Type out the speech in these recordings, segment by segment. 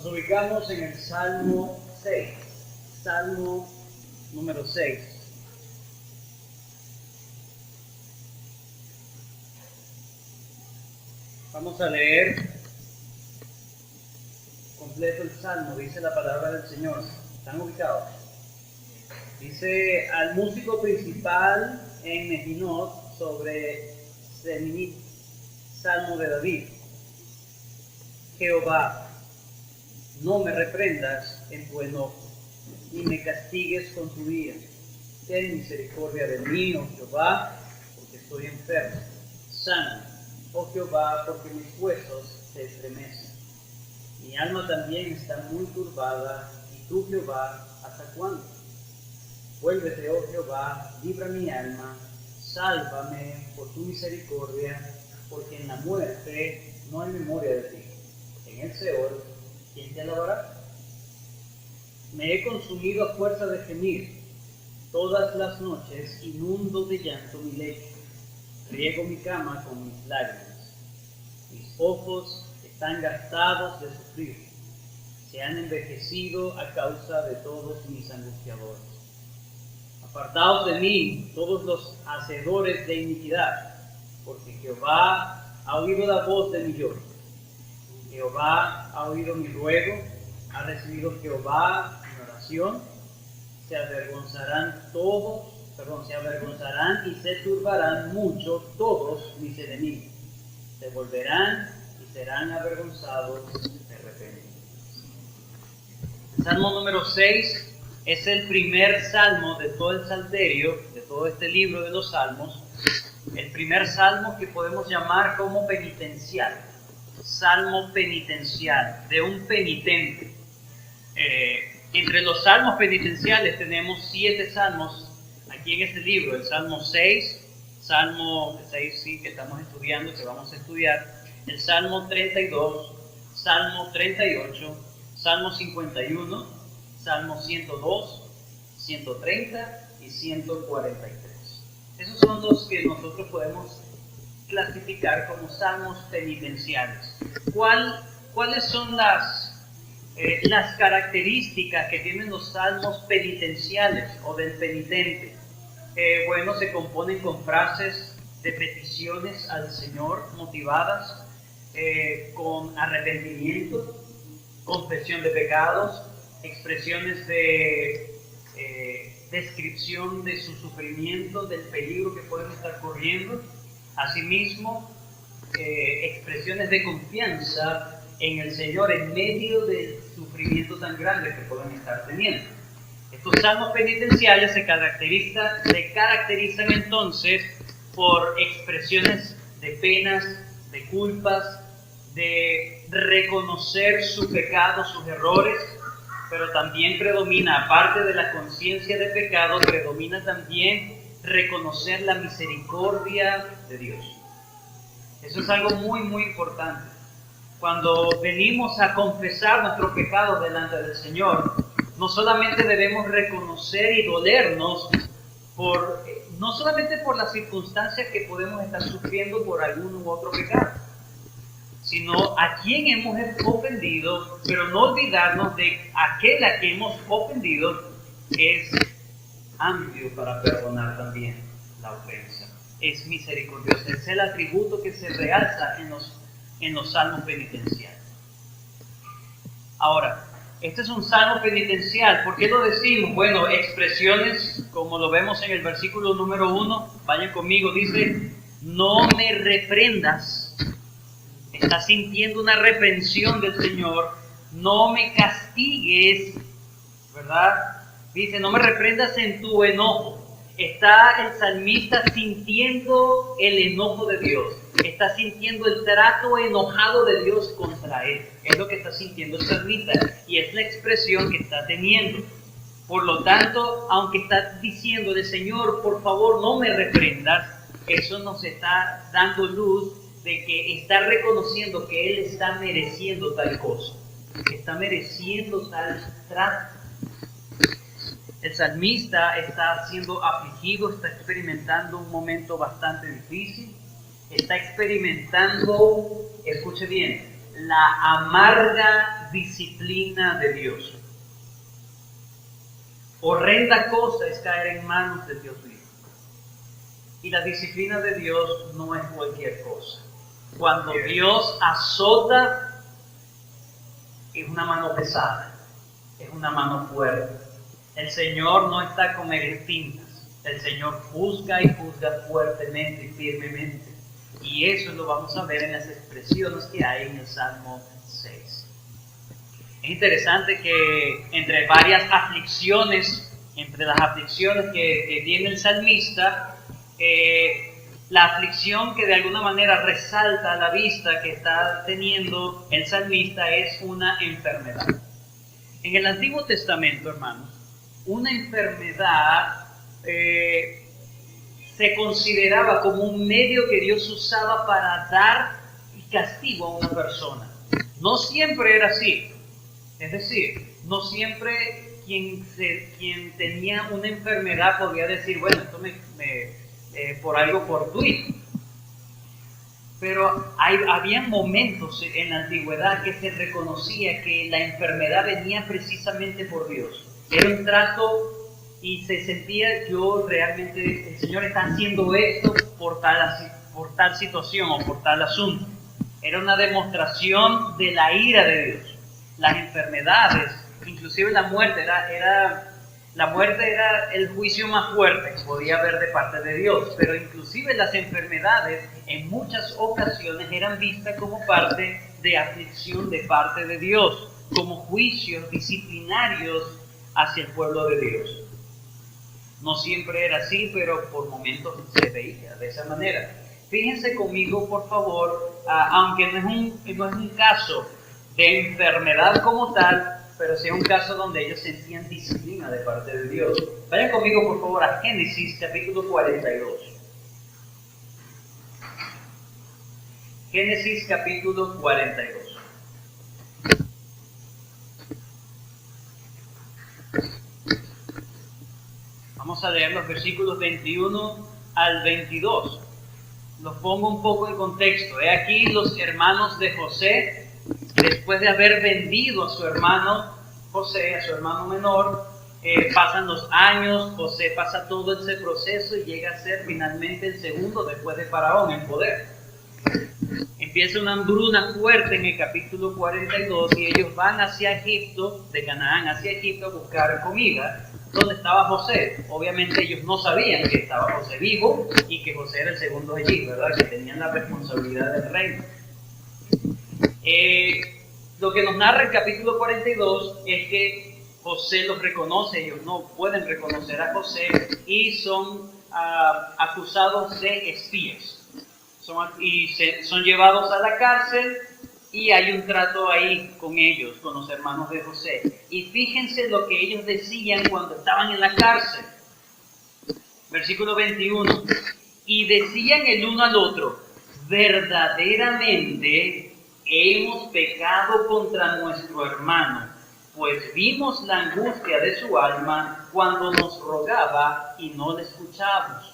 Nos ubicamos en el Salmo 6, Salmo número 6. Vamos a leer completo el Salmo, dice la palabra del Señor. ¿Están ubicados? Dice: al músico principal en Mejinot sobre Seminit, Salmo de David. Jehová, no me reprendas en tu enojo, ni me castigues con tu ira. Ten misericordia de mí, oh Jehová, porque estoy enfermo. Sana, oh Jehová, porque mis huesos se estremecen. Mi alma también está muy turbada, y tú, Jehová, ¿hasta cuándo? Vuélvete, oh Jehová, libra mi alma, sálvame por tu misericordia, porque en la muerte no hay memoria de ti. En el Seol, ¿quién te alabará? Me he consumido a fuerza de gemir. Todas las noches inundo de llanto mi lecho. Riego mi cama con mis lágrimas. Mis ojos están gastados de sufrir. Se han envejecido a causa de todos mis angustiadores. Apartaos de mí, todos los hacedores de iniquidad, porque Jehová ha oído la voz de mi lloro. Jehová ha oído mi ruego, ha recibido Jehová mi oración. Se avergonzarán y se turbarán mucho todos mis enemigos. Se volverán y serán avergonzados de repente. El Salmo número 6 es el primer salmo de todo el salterio, de todo este libro de los salmos. El primer salmo que podemos llamar como penitencial. Salmo penitencial, de un penitente. Entre los salmos penitenciales tenemos 7 salmos aquí en este libro. El Salmo 6, Salmo 6 sí, que estamos estudiando, que vamos a estudiar. El Salmo 32, Salmo 38, Salmo 51, Salmo 102, 130 y 143. Esos son los que nosotros podemos clasificar como salmos penitenciales. ¿Cuáles son las características que tienen los salmos penitenciales o del penitente? Bueno, se componen con frases de peticiones al Señor motivadas con arrepentimiento, confesión de pecados, expresiones de descripción de su sufrimiento, del peligro que pueden estar corriendo. Asimismo, expresiones de confianza en el Señor en medio del sufrimiento tan grande que pueden estar teniendo. Estos salmos penitenciales se caracterizan entonces por expresiones de penas, de culpas, de reconocer su pecado, sus errores, pero también predomina, aparte de la conciencia de pecado, predomina también reconocer la misericordia de Dios. Eso es algo muy, muy importante. Cuando venimos a confesar nuestros pecados delante del Señor, no solamente debemos reconocer y dolernos no solamente por las circunstancias que podemos estar sufriendo por algún u otro pecado, sino a quien hemos ofendido, pero no olvidarnos de aquel a quien hemos ofendido es amplio para perdonar también la ofensa. Es misericordioso. Es el atributo que se realza en los salmos penitenciales. Ahora, este es un salmo penitencial. ¿Por qué lo decimos? Bueno, expresiones como lo vemos en el versículo número 1. Vayan conmigo, dice: no me reprendas. Está sintiendo una reprensión del Señor. No me castigues, ¿verdad? Dice: no me reprendas en tu enojo. Está el salmista sintiendo el enojo de Dios. Está sintiendo el trato enojado de Dios contra él. Es lo que está sintiendo el salmista y es la expresión que está teniendo. Por lo tanto, aunque está diciéndole: Señor, por favor, no me reprendas, eso nos está dando luz de que está reconociendo que él está mereciendo tal cosa, que está mereciendo tal trato. El salmista está siendo afligido, está experimentando un momento bastante difícil, está experimentando, escuche bien, la amarga disciplina de Dios. Horrenda cosa es caer en manos de Dios vivo. Y la disciplina de Dios no es cualquier cosa. Cuando Dios azota, es una mano pesada, es una mano fuerte. El Señor no está con tintas. El Señor juzga y juzga fuertemente y firmemente. Y eso lo vamos a ver en las expresiones que hay en el Salmo 6. Es interesante que entre varias aflicciones, entre las aflicciones que tiene el salmista, la aflicción que de alguna manera resalta a la vista que está teniendo el salmista es una enfermedad. En el Antiguo Testamento, hermanos, una enfermedad se consideraba como un medio que Dios usaba para dar castigo a una persona. No siempre era así. Es decir, no siempre quien tenía una enfermedad podía decir, bueno, esto por algo fortuito. Pero había momentos en la antigüedad que se reconocía que la enfermedad venía precisamente por Dios. Era un trato y se sentía, yo realmente, el Señor está haciendo esto por tal situación o por tal asunto. Era una demostración de la ira de Dios. Las enfermedades, inclusive la muerte, la muerte era el juicio más fuerte que podía haber de parte de Dios, pero inclusive las enfermedades en muchas ocasiones eran vistas como parte de aflicción de parte de Dios, como juicios disciplinarios hacia el pueblo de Dios. No siempre era así, pero por momentos se veía de esa manera. Fíjense conmigo, por favor, aunque no es un caso de enfermedad como tal, pero sí es un caso donde ellos sentían disciplina de parte de Dios. Vayan conmigo, por favor, a Génesis capítulo 42. Génesis capítulo 42. Vamos a leer los versículos 21 al 22. Los pongo un poco en contexto. He aquí los hermanos de José, después de haber vendido a su hermano José, a su hermano menor, pasan los años, José pasa todo ese proceso y llega a ser finalmente el segundo después de Faraón en poder. Empieza una hambruna fuerte en el capítulo 42 y ellos van hacia Egipto, de Canaán hacia Egipto, a buscar comida. ¿Dónde estaba José? Obviamente ellos no sabían que estaba José vivo y que José era el segundo allí, ¿verdad? Que tenían la responsabilidad del reino. Lo que nos narra el capítulo 42 es que José los reconoce, ellos no pueden reconocer a José y son acusados de espías. Son llevados a la cárcel y hay un trato ahí con ellos, con los hermanos de José. Y fíjense lo que ellos decían cuando estaban en la cárcel. Versículo 21. Y decían el uno al otro, verdaderamente hemos pecado contra nuestro hermano, pues vimos la angustia de su alma cuando nos rogaba y no le escuchamos.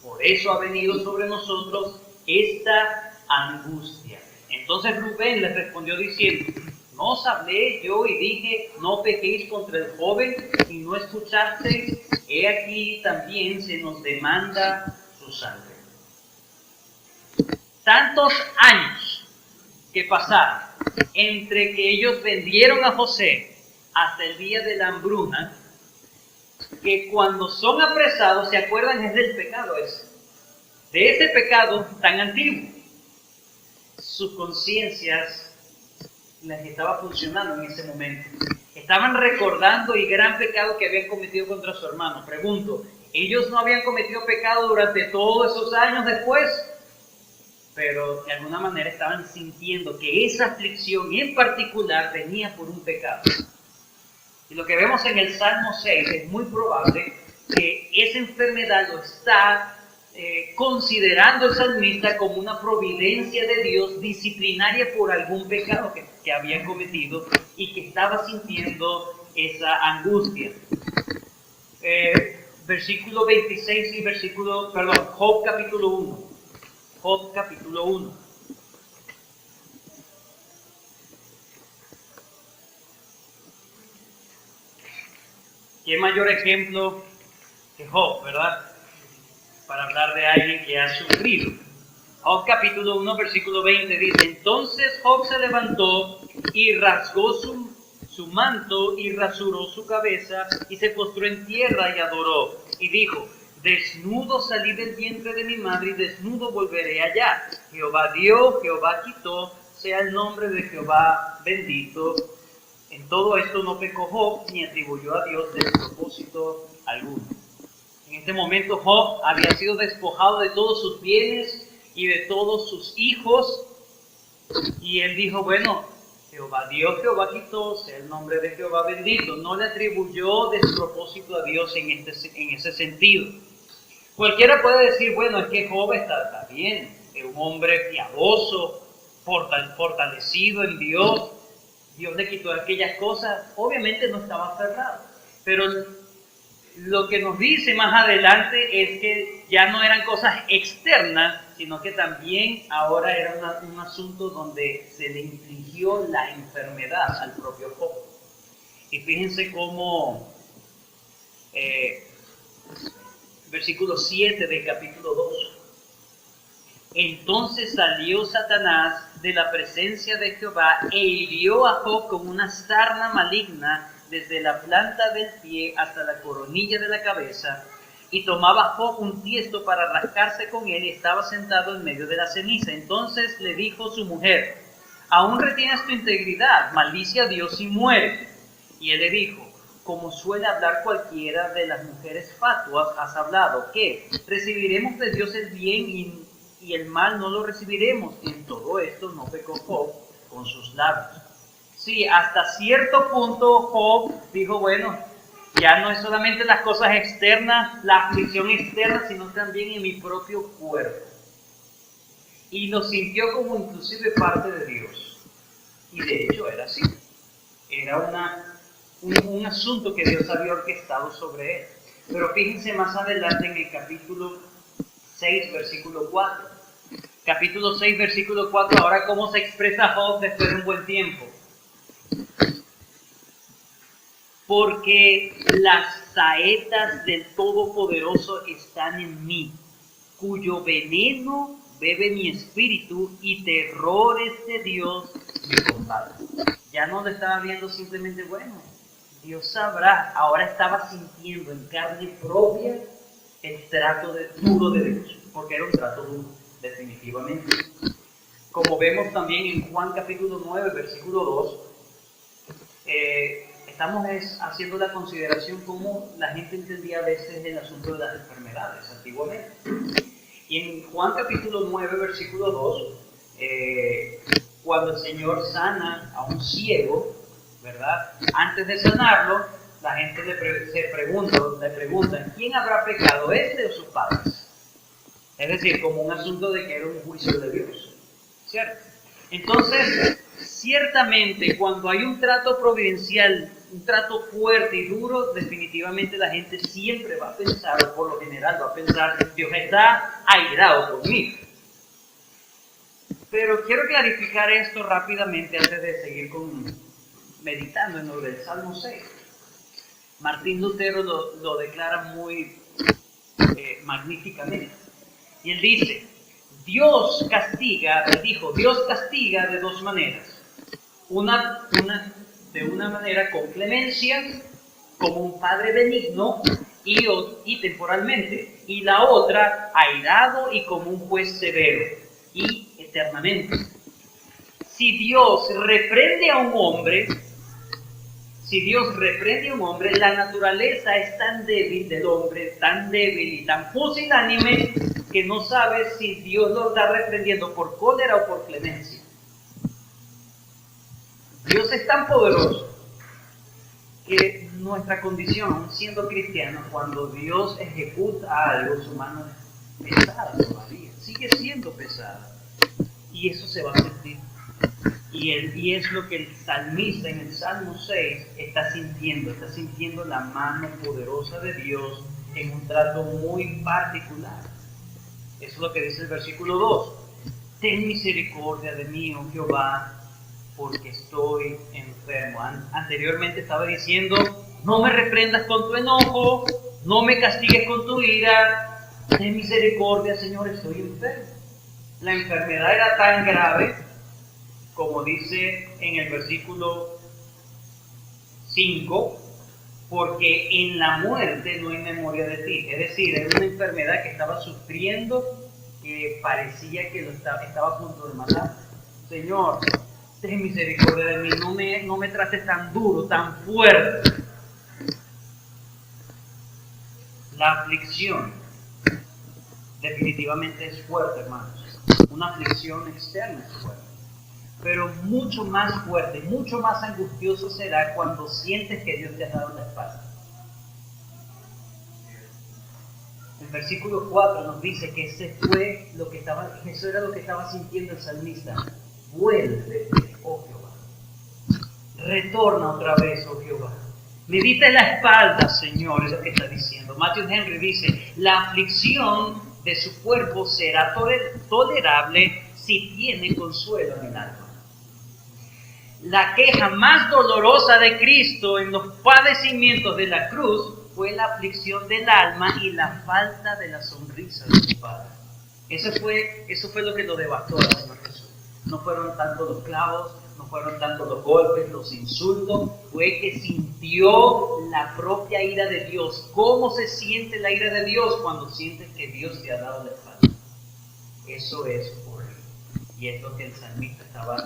Por eso ha venido sobre nosotros esta angustia. Entonces Rubén les respondió diciendo, ¿no os hablé yo y dije, no pequéis contra el joven y no escuchasteis? He aquí también se nos demanda su sangre. Tantos años que pasaron entre que ellos vendieron a José hasta el día de la hambruna, que cuando son apresados se acuerdan es del pecado ese, de ese pecado tan antiguo. Sus conciencias les estaba funcionando en ese momento. Estaban recordando el gran pecado que habían cometido contra su hermano. Pregunto, ¿ellos no habían cometido pecado durante todos esos años después? Pero de alguna manera estaban sintiendo que esa aflicción en particular venía por un pecado. Y lo que vemos en el Salmo 6 es muy probable que esa enfermedad lo está considerando el salmista como una providencia de Dios disciplinaria por algún pecado que había cometido y que estaba sintiendo esa angustia. Versículo 26 y Job capítulo 1. Job capítulo 1. ¿Qué mayor ejemplo que Job, verdad? Para hablar de alguien que ha sufrido. Job capítulo 1, versículo 20 dice: entonces Job se levantó y rasgó su manto y rasuró su cabeza y se postró en tierra y adoró. Y dijo: desnudo salí del vientre de mi madre y desnudo volveré allá. Jehová dio, Jehová quitó, sea el nombre de Jehová bendito. En todo esto no pecó Job ni atribuyó a Dios despropósito alguno. En este momento Job había sido despojado de todos sus bienes y de todos sus hijos, y él dijo: bueno, Jehová dio, Jehová quitó, sea el nombre de Jehová bendito. No le atribuyó despropósito a Dios en ese sentido. Cualquiera puede decir: bueno, es que Job está bien, es un hombre piadoso, fortalecido en Dios, Dios le quitó aquellas cosas. Obviamente no estaba aferrado, pero lo que nos dice más adelante es que ya no eran cosas externas, sino que también ahora era un asunto donde se le infligió la enfermedad al propio Job. Y fíjense cómo versículo 7 del capítulo 2. Entonces salió Satanás de la presencia de Jehová e hirió a Job con una sarna maligna desde la planta del pie hasta la coronilla de la cabeza, y tomaba Job un tiesto para rascarse con él y estaba sentado en medio de la ceniza. Entonces le dijo su mujer: aún retienes tu integridad, maldice a Dios y muere. Y él le dijo: como suele hablar cualquiera de las mujeres fatuas, has hablado, que recibiremos de Dios el bien y el mal no lo recibiremos. Y en todo esto no pecó Job con sus labios. Sí, hasta cierto punto Job dijo: bueno, ya no es solamente las cosas externas, la aflicción externa, sino también en mi propio cuerpo. Y lo sintió como inclusive parte de Dios. Y de hecho era así. Era un asunto que Dios había orquestado sobre él. Pero fíjense más adelante en el capítulo 6, versículo 4. Capítulo 6, versículo 4, ahora cómo se expresa Job después de un buen tiempo. Porque las saetas del Todopoderoso están en mí, cuyo veneno bebe mi espíritu, y terrores de Dios me combaten. Ya no lo estaba viendo simplemente: bueno, Dios sabrá. Ahora estaba sintiendo en carne propia el trato duro de Dios, porque era un trato duro, definitivamente. Como vemos también en Juan capítulo 9, versículo 2, estamos haciendo la consideración cómo la gente entendía a veces el asunto de las enfermedades antiguamente. Y en Juan capítulo 9, versículo 2, cuando el Señor sana a un ciego, ¿verdad? Antes de sanarlo, la gente le pregunta: ¿quién habrá pecado, este o sus padres? Es decir, como un asunto de que era un juicio de Dios, ¿cierto? Entonces, ciertamente, cuando hay un trato providencial, un trato fuerte y duro, definitivamente la gente siempre va a pensar, o por lo general va a pensar: Dios está airado conmigo. Pero quiero clarificar esto rápidamente antes de seguir meditando en lo del Salmo 6. Martín Lutero lo declara muy magníficamente. Y él dice: Dios castiga de dos maneras. De una manera con clemencia, como un padre benigno y temporalmente, y la otra airado y como un juez severo y eternamente. Si Dios reprende a un hombre, la naturaleza es tan débil del hombre, tan débil y tan pusilánime, que no sabe si Dios lo está reprendiendo por cólera o por clemencia. Dios es tan poderoso que nuestra condición, siendo cristianos, cuando Dios ejecuta algo, su mano es pesada todavía, sigue siendo pesada. Y eso se va a sentir. Y es lo que el salmista en el Salmo 6 está sintiendo la mano poderosa de Dios en un trato muy particular. Eso es lo que dice el versículo 2. Ten misericordia de mí, oh Jehová, porque estoy enfermo. Anteriormente estaba diciendo, no me reprendas con tu enojo, no me castigues con tu ira, ten misericordia, Señor, estoy enfermo. La enfermedad era tan grave, como dice en el versículo 5, porque en la muerte no hay memoria de ti. Es decir, era una enfermedad que estaba sufriendo, que parecía que lo estaba a punto de matar. Señor, ten misericordia de mí, no me trates tan duro, tan fuerte. La aflicción definitivamente es fuerte, hermanos. Una aflicción externa es fuerte. Pero mucho más fuerte, mucho más angustioso será cuando sientes que Dios te ha dado la espalda. El versículo 4 nos dice que eso era lo que estaba sintiendo el salmista. Vuelve, oh Jehová. Retorna otra vez, oh Jehová. Me diste la espalda, Señor, es lo que está diciendo. Matthew Henry dice, la aflicción de su cuerpo será tolerable si tiene consuelo en el alma. La queja más dolorosa de Cristo en los padecimientos de la cruz fue la aflicción del alma y la falta de la sonrisa de su Padre. Eso fue lo que lo devastó al Señor Jesús. No fueron tanto los clavos, no fueron tanto los golpes, los insultos, fue que sintió la propia ira de Dios. ¿Cómo se siente la ira de Dios? Cuando sientes que Dios te ha dado la espalda. Eso es horrible. Y es lo que el salmista estaba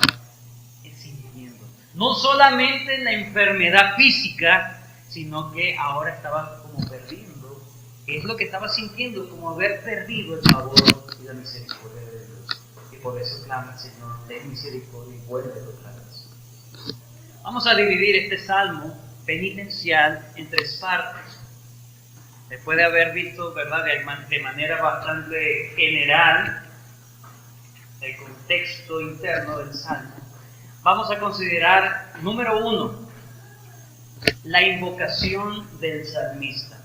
sintiendo. No solamente la enfermedad física, sino que ahora estaba como perdiendo. Es lo que estaba sintiendo, como haber perdido el favor y la misericordia de Dios. Y por eso clama, Señor, ten misericordia y vuelve otra vez. Vamos a dividir este salmo penitencial en 3 partes. Después de haber visto, ¿verdad?, de manera bastante general el contexto interno del salmo, vamos a considerar, número 1, la invocación del salmista.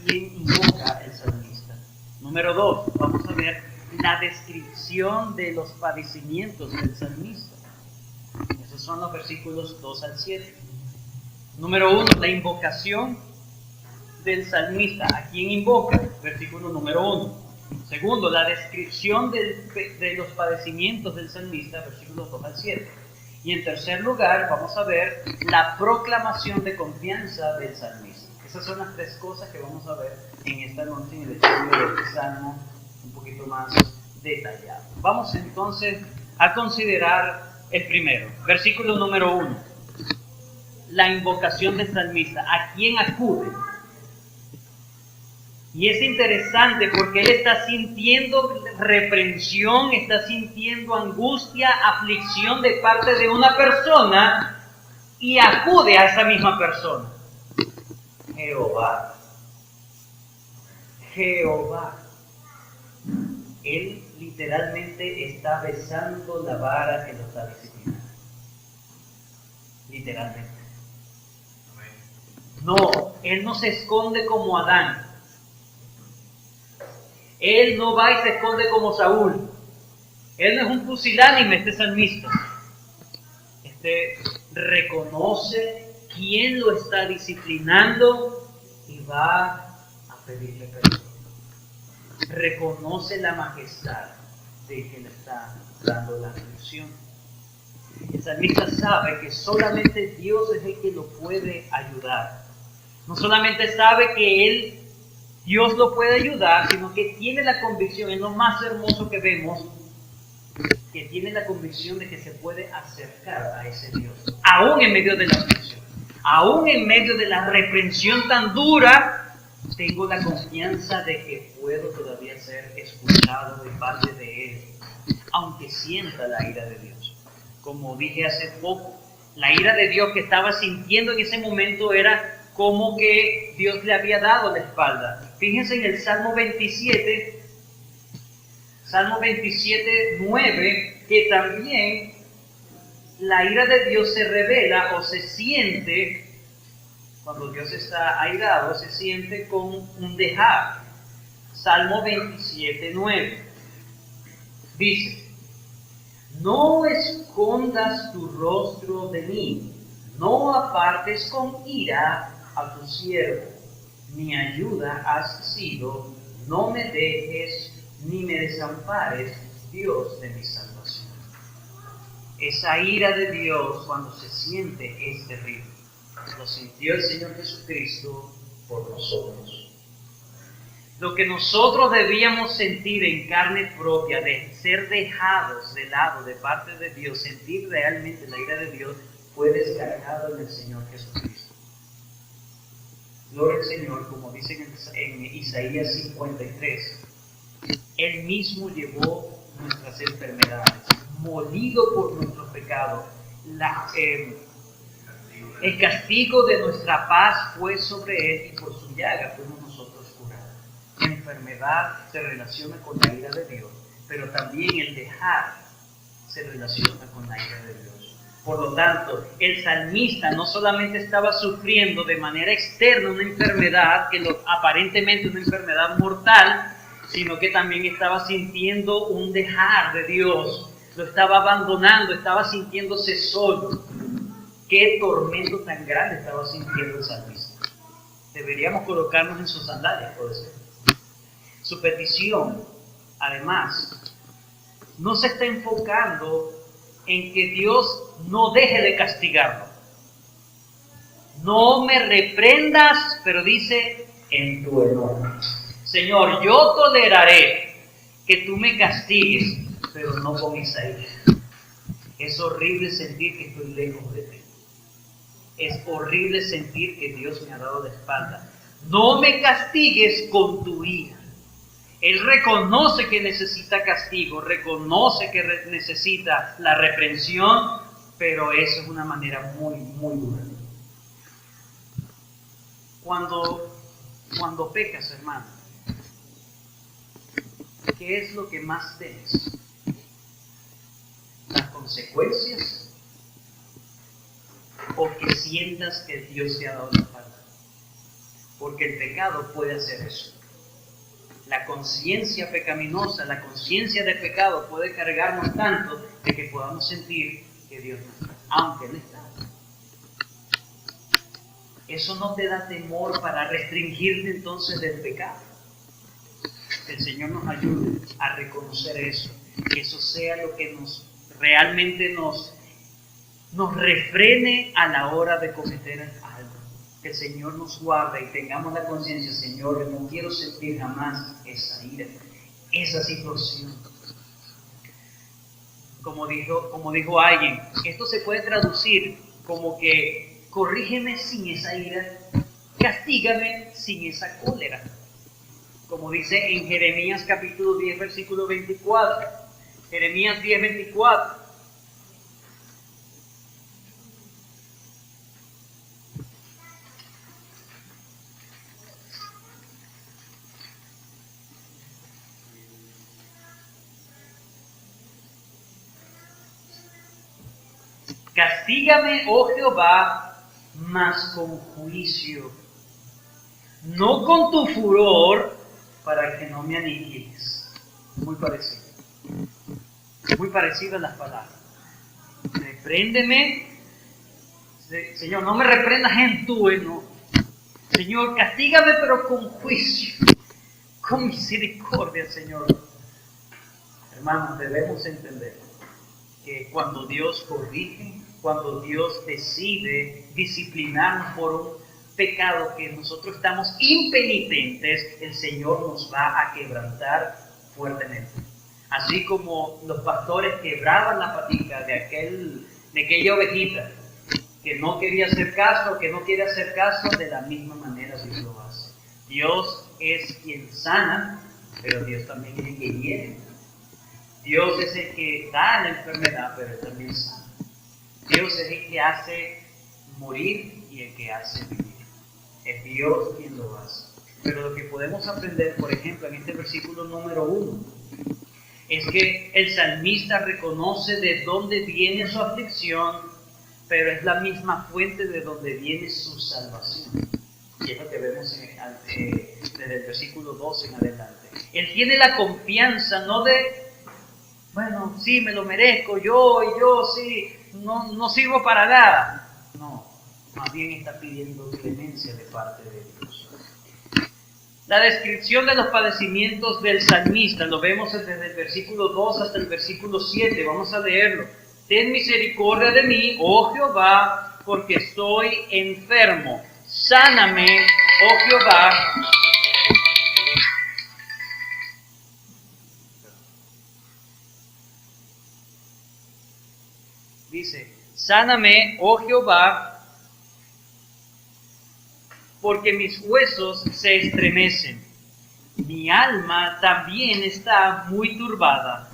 ¿Quién invoca el salmista? Número 2, vamos a ver la descripción de los padecimientos del salmista. Esos son los versículos 2 al 7. Número 1, la invocación del salmista. ¿A quién invoca? Versículo número 1. Segundo, la descripción de los padecimientos del salmista, versículos 2 al 7. Y en tercer lugar, vamos a ver la proclamación de confianza del salmista. Esas son las 3 cosas que vamos a ver en esta noche en el estudio de este salmo un poquito más detallado. Vamos entonces a considerar el primero, versículo número 1. La invocación del salmista. ¿A quién acude? Y es interesante porque él está sintiendo reprensión, está sintiendo angustia, aflicción de parte de una persona y acude a esa misma persona. Jehová. Jehová. Él literalmente está besando la vara que lo está disciplinando. Literalmente. No, él no se esconde como Adán. Él no va y se esconde como Saúl. Él no es un pusilánime, este salmista. Reconoce quién lo está disciplinando y va a pedirle perdón. Reconoce la majestad de que le está dando la aflicción. El salmista sabe que solamente Dios es el que lo puede ayudar. No solamente sabe que Dios lo puede ayudar, sino que tiene la convicción, es lo más hermoso que vemos, que tiene la convicción de que se puede acercar a ese Dios, aún en medio de la aflicción, aún en medio de la reprensión tan dura, tengo la confianza de que puedo todavía ser escuchado de parte de Él, aunque sienta la ira de Dios. Como dije hace poco, la ira de Dios que estaba sintiendo en ese momento era como que Dios le había dado la espalda. Fíjense en el Salmo 27, 9, que también la ira de Dios se revela o se siente, cuando Dios está airado, se siente con un dejar. Salmo 27, 9. Dice, no escondas tu rostro de mí, no apartes con ira a tu siervo. Mi ayuda has sido, no me dejes ni me desampares, Dios de mi salvación. Esa ira de Dios cuando se siente es terrible. Lo sintió el Señor Jesucristo por nosotros. Lo que nosotros debíamos sentir en carne propia, de ser dejados de lado de parte de Dios, sentir realmente la ira de Dios, fue descargado en el Señor Jesucristo. Gloria al Señor, como dicen en Isaías 53, Él mismo llevó nuestras enfermedades, molido por nuestros pecados. El castigo de nuestra paz fue sobre Él y por su llaga fuimos nosotros curados. La enfermedad se relaciona con la ira de Dios, pero también el dejar se relaciona con la ira de Dios. Por lo tanto, el salmista no solamente estaba sufriendo de manera externa una enfermedad, aparentemente una enfermedad mortal, sino que también estaba sintiendo un dejar de Dios, lo estaba abandonando, estaba sintiéndose solo. Qué tormento tan grande estaba sintiendo el salmista. Deberíamos colocarnos en sus sandalias, por eso. Su petición, además, no se está enfocando en que Dios no deje de castigarlo. No me reprendas, pero dice, en tu enojo. Señor, yo toleraré que tú me castigues, pero no con esa ira. Es horrible sentir que estoy lejos de ti. Es horrible sentir que Dios me ha dado la espalda. No me castigues con tu ira. Él reconoce que necesita castigo, reconoce que necesita la reprensión, pero eso es una manera muy, muy dura. Cuando pecas, hermano, ¿qué es lo que más temes? ¿Las consecuencias? ¿O que sientas que Dios te ha dado la espalda? Porque el pecado puede hacer eso. La conciencia pecaminosa, la conciencia de pecado puede cargarnos tanto de que podamos sentir que Dios no está, aunque no está. Eso no te da temor para restringirte entonces del pecado. Que el Señor nos ayude a reconocer eso, que eso sea lo que realmente nos refrene a la hora de cometer algo. Que el Señor nos guarde y tengamos la conciencia, Señor, no quiero sentir jamás esa ira, esa situación. Como dijo alguien, esto se puede traducir como que corrígeme sin esa ira, castígame sin esa cólera. Como dice en Jeremías capítulo 10, versículo 24. Jeremías 10, 24. Castígame, oh Jehová, mas con juicio, no con tu furor, para que no me aniquiles. Muy parecido. Muy parecidas las palabras. Repréndeme. Señor, no me reprendas en tu enojo. Señor, castígame, pero con juicio, con misericordia, Señor. Hermanos, debemos entender que cuando Dios corrige, cuando Dios decide disciplinarnos por un pecado que nosotros estamos impenitentes, el Señor nos va a quebrantar fuertemente. Así como los pastores quebraban la patica de aquella ovejita que no quería hacer caso, que no quiere hacer caso, de la misma manera Dios lo hace. Dios es quien sana, pero Dios también es el que hiere. Dios es el que da la enfermedad, pero Él también sana. Dios es el que hace morir y el que hace vivir. Es Dios quien lo hace. Pero lo que podemos aprender, por ejemplo, en este versículo número 1, es que el salmista reconoce de dónde viene su aflicción, pero es la misma fuente de donde viene su salvación. Y es lo que vemos desde el versículo 12 en adelante. Él tiene la confianza no bueno, sí, me lo merezco, yo sí, no sirvo para nada. No, más bien está pidiendo clemencia de parte de Dios. La descripción de los padecimientos del salmista lo vemos desde el versículo 2 hasta el versículo 7. Vamos a leerlo. Ten misericordia de mí, oh Jehová, porque estoy enfermo. Sáname, oh Jehová. Dice, sáname, oh Jehová, porque mis huesos se estremecen. Mi alma también está muy turbada.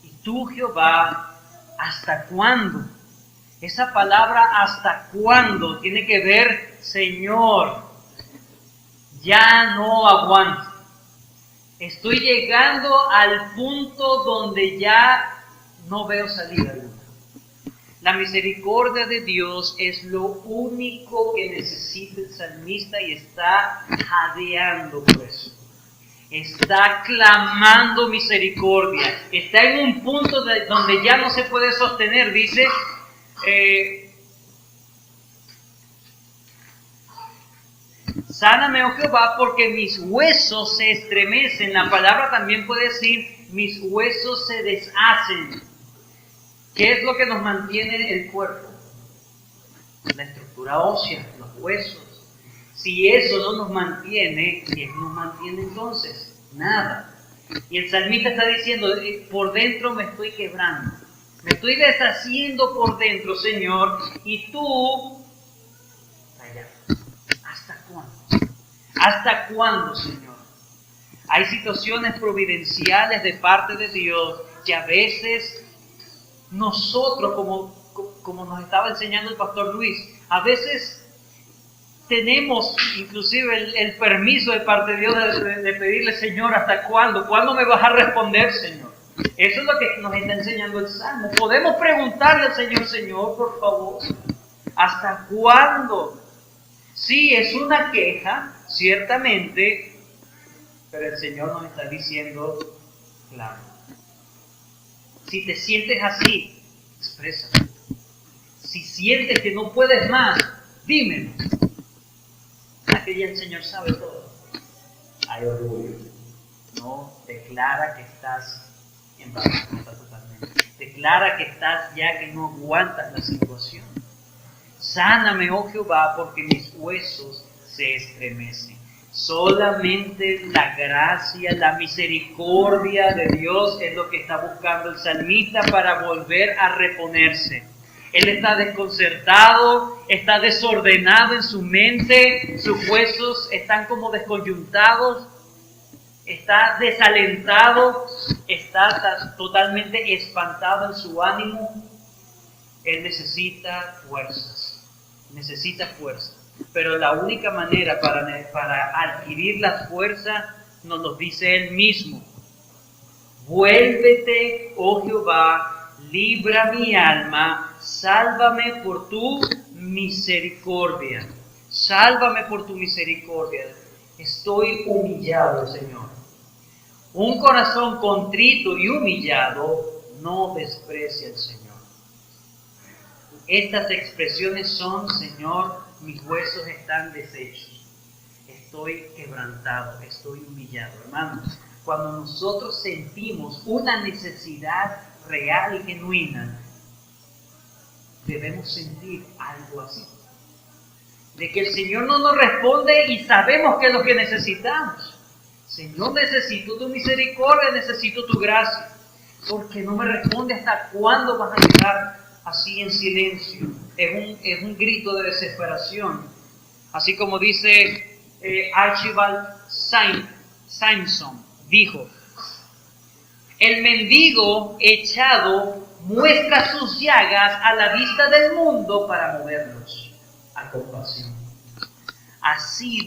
Y tú, Jehová, ¿hasta cuándo? Esa palabra ¿hasta cuándo? Tiene que ver, Señor, ya no aguanto. Estoy llegando al punto donde ya no veo salida alguna. La misericordia de Dios es lo único que necesita el salmista y está jadeando por eso. Está clamando misericordia. Está en un punto donde ya no se puede sostener. Dice, sáname, oh Jehová, porque mis huesos se estremecen. La palabra también puede decir, mis huesos se deshacen. ¿Qué es lo que nos mantiene el cuerpo? La estructura ósea, los huesos. Si eso no nos mantiene, ¿qué nos mantiene entonces? Nada. Y el salmista está diciendo, por dentro me estoy quebrando. Me estoy deshaciendo por dentro, Señor. Y tú, allá. ¿Hasta cuándo? ¿Hasta cuándo, Señor? Hay situaciones providenciales de parte de Dios que a veces nosotros, como nos estaba enseñando el pastor Luis, a veces tenemos inclusive el permiso de parte de Dios de pedirle, Señor, ¿hasta cuándo? ¿Cuándo me vas a responder, Señor? Eso es lo que nos está enseñando el Salmo. Podemos preguntarle al Señor, Señor, por favor, ¿hasta cuándo? Sí, es una queja, ciertamente, pero el Señor nos está diciendo, claro, si te sientes así, exprésate. Si sientes que no puedes más, dímelo. Que ya el Señor sabe todo. Hay orgullo. No, declara que estás en bancarrota totalmente. Declara que estás ya que no aguantas la situación. Sáname, oh Jehová, porque mis huesos se estremecen. Solamente la gracia, la misericordia de Dios es lo que está buscando el salmista para volver a reponerse. Él está desconcertado, está desordenado en su mente, sus huesos están como descoyuntados, está desalentado, está totalmente espantado en su ánimo. Él necesita fuerzas, pero la única manera para adquirir las fuerzas nos lo dice Él mismo. Vuélvete, oh Jehová, libra mi alma, sálvame por tu misericordia. Sálvame por tu misericordia. Estoy humillado, Señor. Un corazón contrito y humillado no desprecia al Señor. Estas expresiones son, Señor, mis huesos están deshechos. Estoy quebrantado, estoy humillado. Hermanos, cuando nosotros sentimos una necesidad real y genuina, debemos sentir algo así. De que el Señor no nos responde y sabemos que es lo que necesitamos. Señor, necesito tu misericordia, necesito tu gracia. Porque no me responde, ¿hasta cuándo vas a quedar así en silencio? Es un grito de desesperación. Así como dice Archibald Simpson, dijo, el mendigo echado muestra sus llagas a la vista del mundo para moverlos a compasión. Así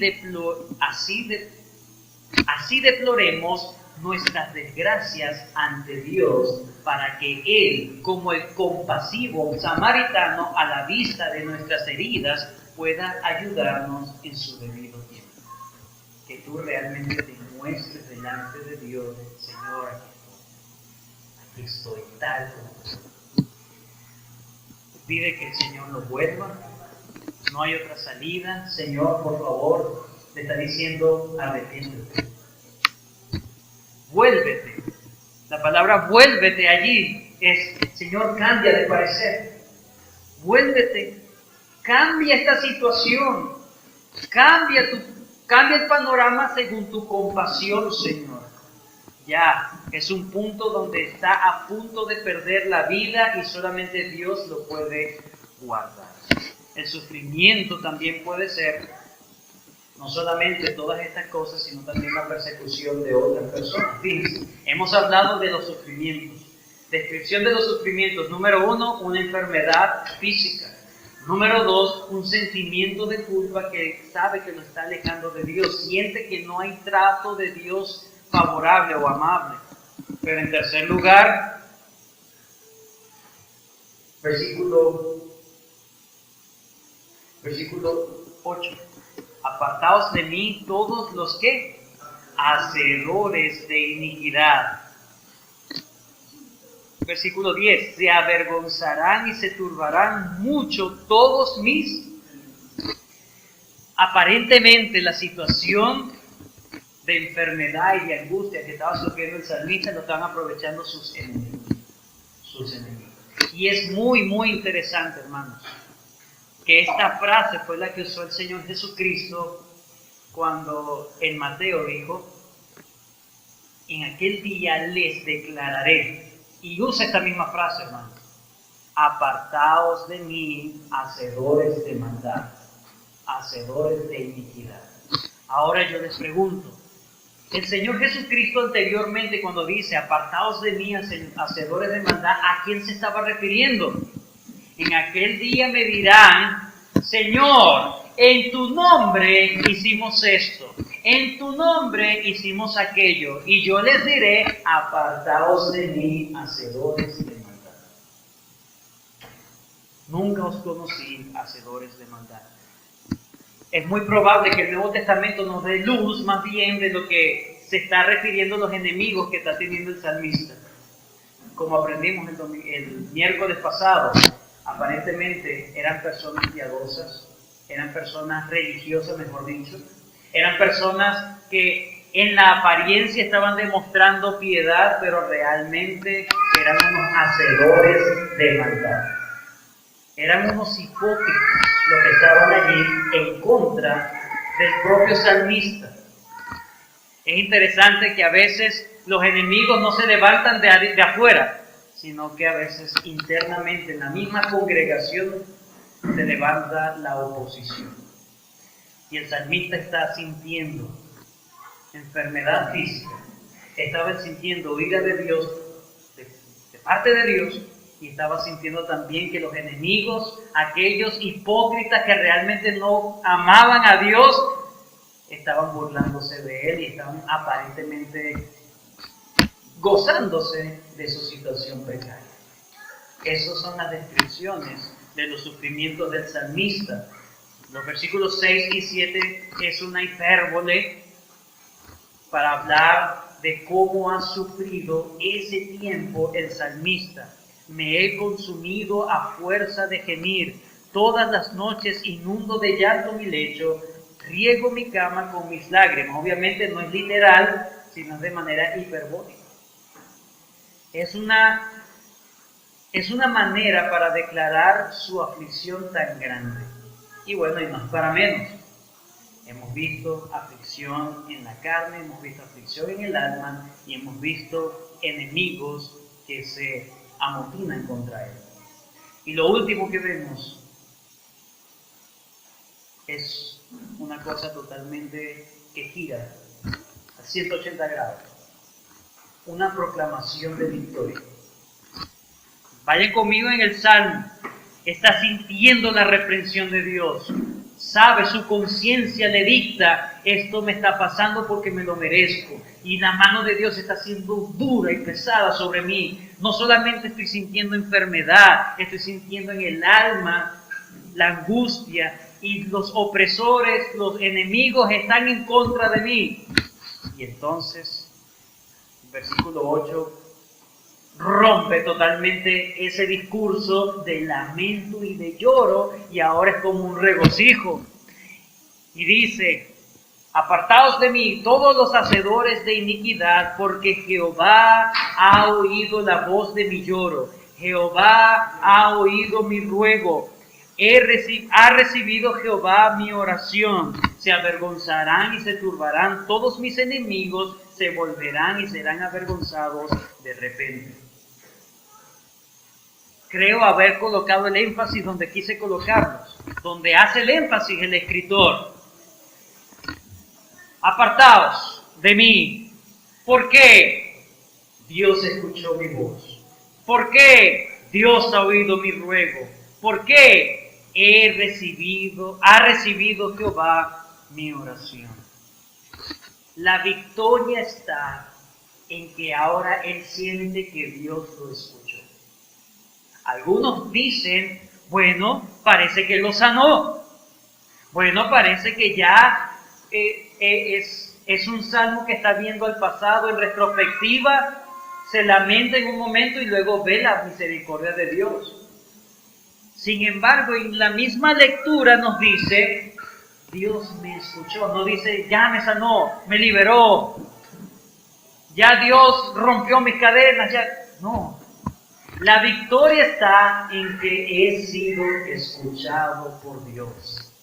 deploremos nuestras desgracias ante Dios para que Él, como el compasivo samaritano a la vista de nuestras heridas, pueda ayudarnos en su debido tiempo. Que tú realmente te muestres delante de Dios, Señor, aquí aquí estoy tal como soy. Pide que el Señor lo vuelva. No hay otra salida. Señor, por favor, le está diciendo, arrepiéntete. Vuélvete. La palabra vuélvete allí es, Señor, cambia de parecer. Vuélvete. Cambia esta situación. Cambia el panorama según tu compasión, Señor. Ya, es un punto donde está a punto de perder la vida y solamente Dios lo puede guardar. El sufrimiento también puede ser no solamente todas estas cosas, sino también la persecución de otras personas. Fíjense, hemos hablado de los sufrimientos. Descripción de los sufrimientos. Número 1, una enfermedad física. Número 2, un sentimiento de culpa que sabe que lo está alejando de Dios. Siente que no hay trato de Dios favorable o amable. Pero en tercer lugar, versículo 8. Apartaos de mí todos los que hacedores de iniquidad. Versículo 10. Se avergonzarán y se turbarán mucho todos mis. Aparentemente la situación de enfermedad y de angustia que estaba sufriendo el salmista lo estaban aprovechando sus enemigos. Y es muy, muy interesante, hermanos, que esta frase fue la que usó el Señor Jesucristo cuando en Mateo dijo, en aquel día les declararé, y usa esta misma frase, hermanos, apartaos de mí, hacedores de maldad, hacedores de iniquidad. Ahora yo les pregunto, el Señor Jesucristo anteriormente cuando dice, apartaos de mí, hacedores de maldad, ¿a quién se estaba refiriendo? En aquel día me dirán, Señor, en tu nombre hicimos esto, en tu nombre hicimos aquello, y yo les diré, apartaos de mí, hacedores de maldad. Nunca os conocí, hacedores de maldad. Es muy probable que el Nuevo Testamento nos dé luz más bien de lo que se está refiriendo a los enemigos que está teniendo el salmista. Como aprendimos el miércoles pasado, aparentemente eran personas piadosas, eran personas religiosas, mejor dicho, eran personas que en la apariencia estaban demostrando piedad, pero realmente eran unos hacedores de maldad. Eran unos hipócritas los que estaban allí en contra del propio salmista. Es interesante que a veces los enemigos no se levantan de afuera, sino que a veces internamente en la misma congregación se levanta la oposición. Y el salmista está sintiendo enfermedad física, estaba sintiendo ira de Dios, de parte de Dios, y estaba sintiendo también que los enemigos, aquellos hipócritas que realmente no amaban a Dios, estaban burlándose de él y estaban aparentemente gozándose de su situación precaria. Esas son las descripciones de los sufrimientos del salmista. Los versículos 6 y 7 es una hipérbole para hablar de cómo ha sufrido ese tiempo el salmista. Me he consumido a fuerza de gemir. Todas las noches inundo de llanto mi lecho. Riego mi cama con mis lágrimas. Obviamente no es literal, sino de manera hiperbólica. Es una manera para declarar su aflicción tan grande. Y bueno, y no es para menos. Hemos visto aflicción en la carne, hemos visto aflicción en el alma y hemos visto enemigos que se amotinan contra él. Y lo último que vemos es una cosa totalmente que gira a 180 grados. Una proclamación de victoria. Vayan conmigo en el Salmo. Está sintiendo la reprensión de Dios. Sabe, su conciencia le dicta, esto me está pasando porque me lo merezco. Y la mano de Dios está siendo dura y pesada sobre mí. No solamente estoy sintiendo enfermedad, estoy sintiendo en el alma la angustia. Y los opresores, los enemigos están en contra de mí. Y entonces, versículo 8, rompe totalmente ese discurso de lamento y de lloro y ahora es como un regocijo. Y dice: apartaos de mí todos los hacedores de iniquidad, porque Jehová ha oído la voz de mi lloro, Jehová ha oído mi ruego, ha recibido Jehová mi oración. Se avergonzarán y se turbarán todos mis enemigos, se volverán y serán avergonzados de repente. Creo haber colocado el énfasis donde quise colocarlos, donde hace el énfasis el escritor. Apartaos de mí. ¿Por qué? Dios escuchó mi voz. ¿Por qué? Dios ha oído mi ruego. ¿Por qué? Ha recibido Jehová mi oración. La victoria está en que ahora él siente que Dios lo escuchó. Algunos dicen: bueno, parece que lo sanó. Bueno, parece que ya es un salmo que está viendo al pasado en retrospectiva, se lamenta en un momento y luego ve la misericordia de Dios. Sin embargo, en la misma lectura nos dice: Dios me escuchó. No dice: ya me sanó, me liberó, ya Dios rompió mis cadenas, ya. No. La victoria está en que he sido escuchado por Dios.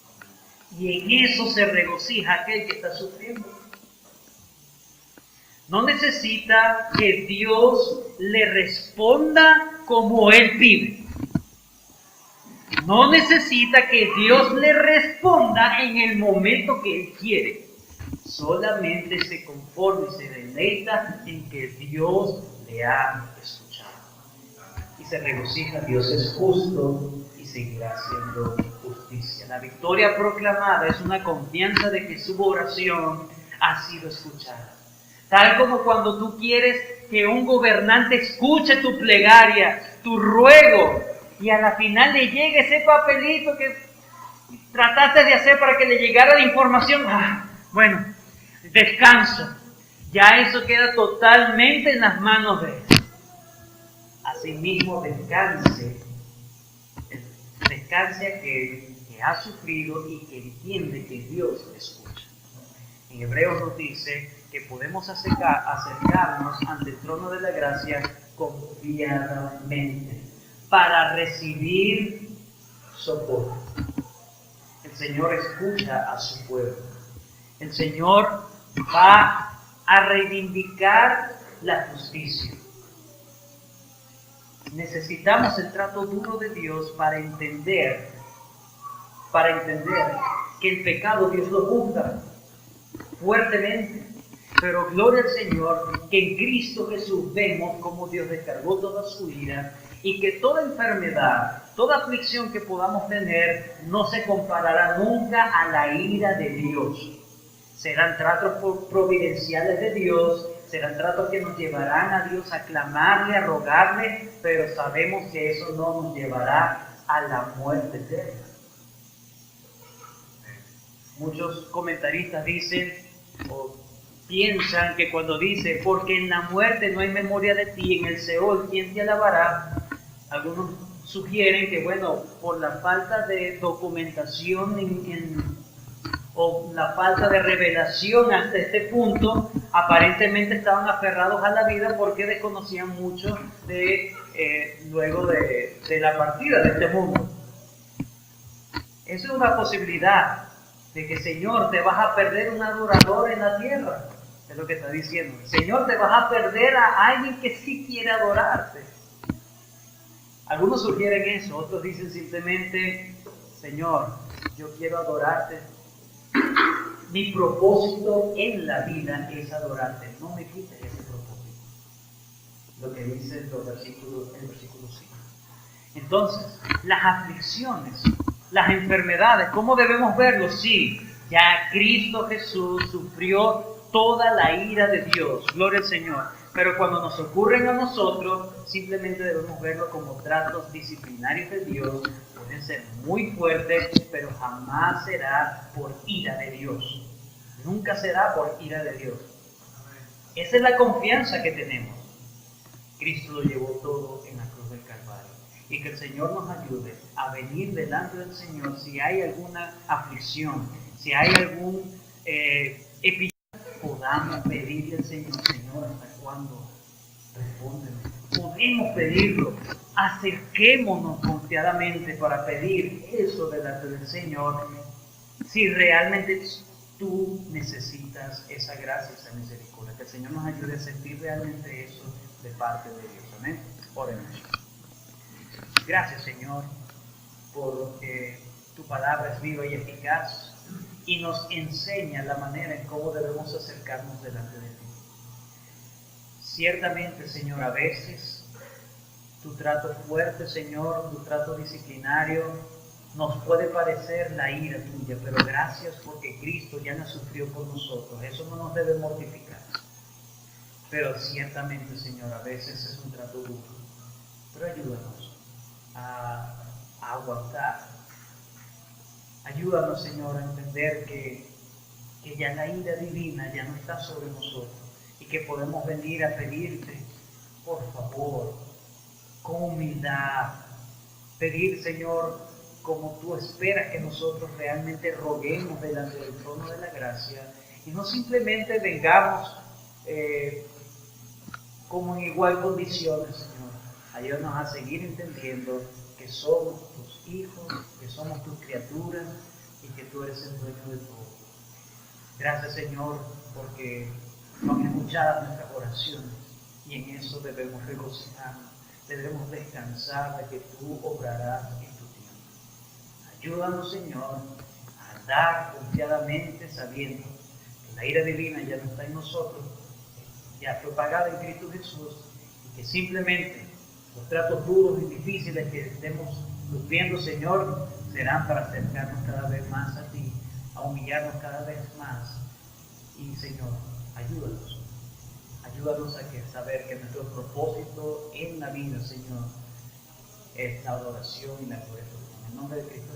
Y en eso se regocija aquel que está sufriendo. No necesita que Dios le responda como él pide. No necesita que Dios le responda en el momento que él quiere. Solamente se conforma y se deleita en que Dios le ha escuchado. Y se regocija: Dios es justo y seguirá haciendo justicia. La victoria proclamada es una confianza de que su oración ha sido escuchada. Tal como cuando tú quieres que un gobernante escuche tu plegaria, tu ruego, y a la final le llegue ese papelito que trataste de hacer para que le llegara la información. Bueno, descanso. Ya eso queda totalmente en las manos de él. Asimismo, descanse aquel que ha sufrido y que entiende que Dios escucha. En Hebreos nos dice que podemos acercarnos ante el trono de la gracia confiadamente para recibir socorro. El Señor escucha a su pueblo. El Señor va a reivindicar la justicia. Necesitamos el trato duro de Dios para entender que el pecado Dios lo juzga fuertemente. Pero gloria al Señor que en Cristo Jesús vemos cómo Dios descargó toda su ira y que toda enfermedad, toda aflicción que podamos tener no se comparará nunca a la ira de Dios. Serán tratos providenciales de Dios, serán tratos que nos llevarán a Dios a clamarle, a rogarle, pero sabemos que eso no nos llevará a la muerte eterna. Muchos comentaristas dicen o piensan que cuando dice: porque en la muerte no hay memoria de ti, en el Seol, ¿quién te alabará? Algunos sugieren que, bueno, por la falta de documentación o la falta de revelación hasta este punto, aparentemente estaban aferrados a la vida porque desconocían mucho luego de la partida de este mundo. Esa es una posibilidad de que, Señor, te vas a perder un adorador en la tierra. Es lo que está diciendo. Señor, te vas a perder a alguien que sí quiere adorarte. Algunos sugieren eso, otros dicen simplemente: Señor, yo quiero adorarte. Mi propósito en la vida es adorarte. No me quites ese propósito. Lo que dice el versículo 5. Entonces, las aflicciones, las enfermedades, ¿cómo debemos verlo? Sí, ya Cristo Jesús sufrió toda la ira de Dios. Gloria al Señor. Pero cuando nos ocurren a nosotros, simplemente debemos verlo como tratos disciplinarios de Dios. Pueden ser muy fuertes, pero jamás será por ira de Dios. Nunca será por ira de Dios. Esa es la confianza que tenemos. Cristo lo llevó todo en la cruz del Calvario. Y que el Señor nos ayude a venir delante del Señor si hay alguna aflicción, si hay algún episodio, podamos pedirle al Señor, Señor, ¿hasta cuándo? Respóndeme. Podemos pedirlo. Acerquémonos confiadamente para pedir eso delante del Señor, si realmente tú necesitas esa gracia, esa misericordia. Que el Señor nos ayude a sentir realmente eso de parte de Dios. Amén. Oremos. Gracias, Señor, porque tu palabra es viva y eficaz y nos enseña la manera en cómo debemos acercarnos delante de ti. Ciertamente, Señor, a veces tu trato fuerte, Señor, tu trato disciplinario, nos puede parecer la ira tuya, pero gracias porque Cristo ya la sufrió por nosotros. Eso no nos debe mortificar. Pero ciertamente, Señor, a veces es un trato duro. Pero ayúdanos a aguantar. Ayúdanos, Señor, a entender que ya la ira divina ya no está sobre nosotros y que podemos venir a pedirte, por favor, con humildad, pedir, Señor, como tú esperas que nosotros realmente roguemos delante del trono de la gracia y no simplemente vengamos como en igual condiciones, Señor. Ayúdanos a seguir entendiendo que somos tus hijos, que somos tus criaturas y que tú eres el dueño de todo. Gracias, Señor, porque son escuchadas nuestras oraciones y en eso debemos regocijarnos, debemos descansar de que tú obrarás en tu tiempo. Ayúdanos, Señor, a andar confiadamente sabiendo que la ira divina ya no está en nosotros, ya fue pagada en Cristo Jesús y que simplemente los tratos duros y difíciles que estemos sufriendo, Señor, serán para acercarnos cada vez más a ti, a humillarnos cada vez más. Y, Señor, ayúdanos a saber que nuestro propósito en la vida, Señor, es la adoración y la gloria. En el nombre de Cristo.